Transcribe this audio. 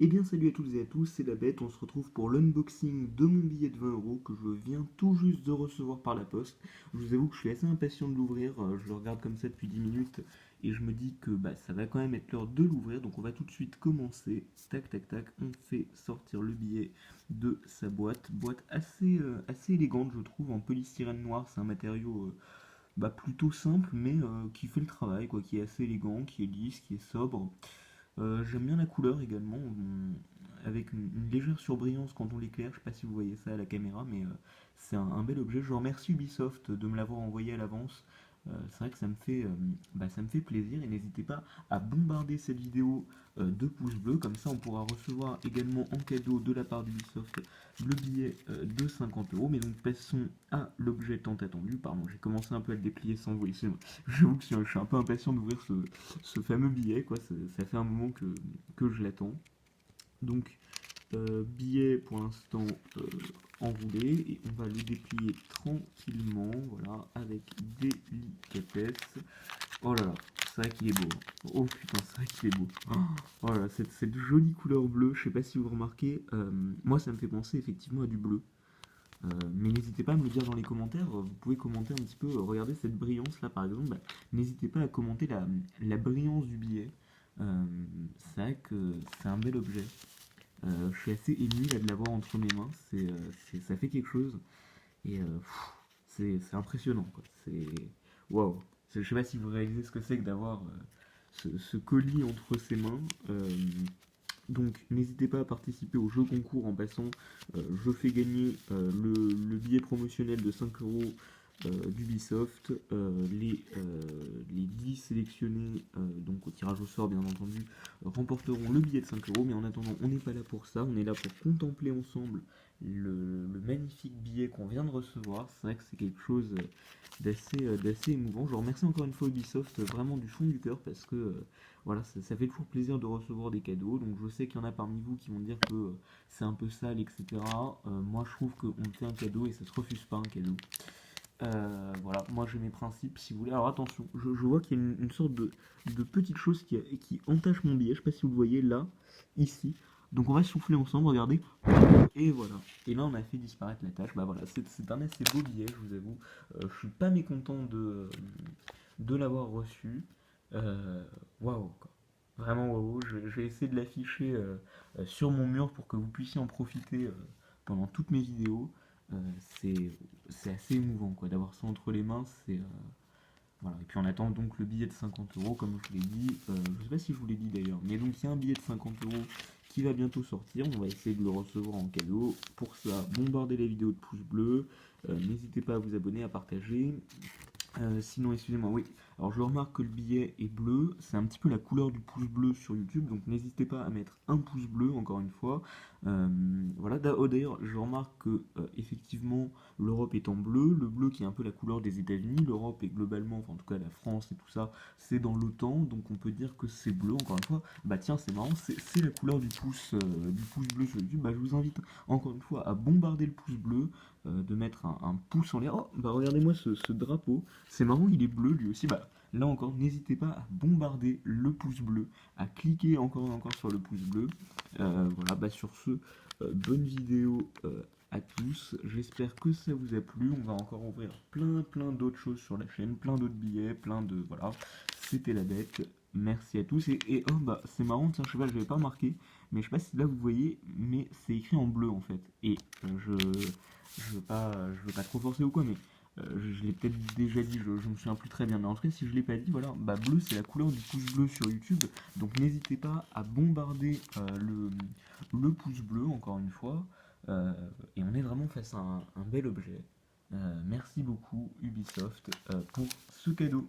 Eh bien salut à toutes et à tous, c'est la bête, on se retrouve pour l'unboxing de mon billet de 20 € que je viens tout juste de recevoir par la poste. Je vous avoue que je suis assez impatient de l'ouvrir, je le regarde comme ça depuis 10 minutes et je me dis que ça va quand même être l'heure de l'ouvrir, donc on va tout de suite commencer. Tac tac tac, on fait sortir le billet de sa boîte, boîte assez élégante je trouve, en polystyrène noir, c'est un matériau plutôt simple mais qui fait le travail, quoi, qui est assez élégant, qui est lisse, qui est sobre. J'aime bien la couleur également, avec une légère surbrillance quand on l'éclaire. Je sais pas si vous voyez ça à la caméra, mais c'est un bel objet. Je remercie Ubisoft de me l'avoir envoyé à l'avance. C'est vrai que ça me fait plaisir et n'hésitez pas à bombarder cette vidéo de pouces bleus, comme ça on pourra recevoir également en cadeau de la part d'Ubisoft le billet de 50 €. Mais donc passons à l'objet tant attendu. Pardon, j'ai commencé un peu à le déplier sans vous laisser. J'avoue que je suis un peu impatient d'ouvrir ce fameux billet, quoi. Ça fait un moment que je l'attends. Donc, billet pour l'instant enroulé, et on va le déplier tranquillement, voilà, avec délicatesse. Oh là là, c'est vrai qu'il est beau, hein. Oh putain, c'est vrai qu'il est beau. Oh là là, cette jolie couleur bleue, je sais pas si vous remarquez, moi ça me fait penser effectivement à du bleu. Mais n'hésitez pas à me le dire dans les commentaires, vous pouvez commenter un petit peu, regardez cette brillance là par exemple, n'hésitez pas à commenter la brillance du billet. Euh, c'est vrai que c'est un bel objet. Je suis assez ému là de l'avoir entre mes mains, ça fait quelque chose et c'est impressionnant quoi. C'est waouh. Je sais pas si vous réalisez ce que c'est que d'avoir ce colis entre ses mains. Donc n'hésitez pas à participer au jeu concours en passant. Je fais gagner le billet promotionnel de 5 € d'Ubisoft. Les 10 sélectionnés, donc au tirage au sort bien entendu, remporteront le billet de 5 €. Mais en attendant, on n'est pas là pour ça, on est là pour contempler ensemble le magnifique billet qu'on vient de recevoir. C'est vrai que c'est quelque chose d'assez émouvant. Je remercie encore une fois Ubisoft vraiment du fond du cœur parce que voilà, ça fait toujours plaisir de recevoir des cadeaux. Donc je sais qu'il y en a parmi vous qui vont dire que c'est un peu sale, etc. Moi je trouve qu'on fait un cadeau et ça se refuse pas un cadeau. Voilà, moi j'ai mes principes si vous voulez. Alors attention, je vois qu'il y a une sorte de petite chose qui entache mon billet. Je sais pas si vous le voyez là, ici. Donc on va souffler ensemble, regardez. Et voilà. Et là on a fait disparaître la tâche. Bah voilà, c'est un assez beau billet, je vous avoue. Je suis pas mécontent de l'avoir reçu. Euh, Waouh, quoi. Vraiment waouh. Je vais essayer de l'afficher sur mon mur pour que vous puissiez en profiter pendant toutes mes vidéos. Euh, c'est c'est assez émouvant quoi d'avoir ça entre les mains. Voilà. Et puis on attend donc le billet de 50 € comme je vous l'ai dit. Je sais pas si je vous l'ai dit d'ailleurs, mais donc il y a un billet de 50 € qui va bientôt sortir. On va essayer de le recevoir en cadeau. Pour ça, bombardez les vidéos de pouces bleus. N'hésitez pas à vous abonner, à partager. Sinon, excusez-moi, oui. Alors, je remarque que le billet est bleu. C'est un petit peu la couleur du pouce bleu sur YouTube. Donc, n'hésitez pas à mettre un pouce bleu, encore une fois. Euh, voilà. D'ailleurs, je remarque que, effectivement, l'Europe est en bleu. Le bleu qui est un peu la couleur des États-Unis. L'Europe est globalement, enfin, en tout cas, la France et tout ça, c'est dans l'OTAN. Donc, on peut dire que c'est bleu, encore une fois. Bah, tiens, c'est marrant. C'est la couleur du pouce bleu sur YouTube. Bah, je vous invite, encore une fois, à bombarder le pouce bleu. De mettre un pouce en l'air. Oh, bah regardez-moi ce drapeau. C'est marrant, il est bleu lui aussi. Bah, là encore, n'hésitez pas à bombarder le pouce bleu, à cliquer encore et encore sur le pouce bleu. Voilà, bah sur ce, bonne vidéo à tous. J'espère que ça vous a plu. On va encore ouvrir plein d'autres choses sur la chaîne, plein d'autres billets, plein de... Voilà, c'était la bête. Merci à tous. Et oh, bah c'est marrant, tiens, je sais pas, je l'avais pas remarqué, mais je sais pas si là vous voyez, mais c'est écrit en bleu en fait. Et je veux pas trop forcer ou quoi, mais je l'ai peut-être déjà dit, je me souviens plus très bien. Mais en tout cas, si je l'ai pas dit, voilà, bah bleu c'est la couleur du pouce bleu sur YouTube. Donc n'hésitez pas à bombarder le pouce bleu, encore une fois. Euh, et on est vraiment face à un bel objet. Merci beaucoup Ubisoft pour ce cadeau.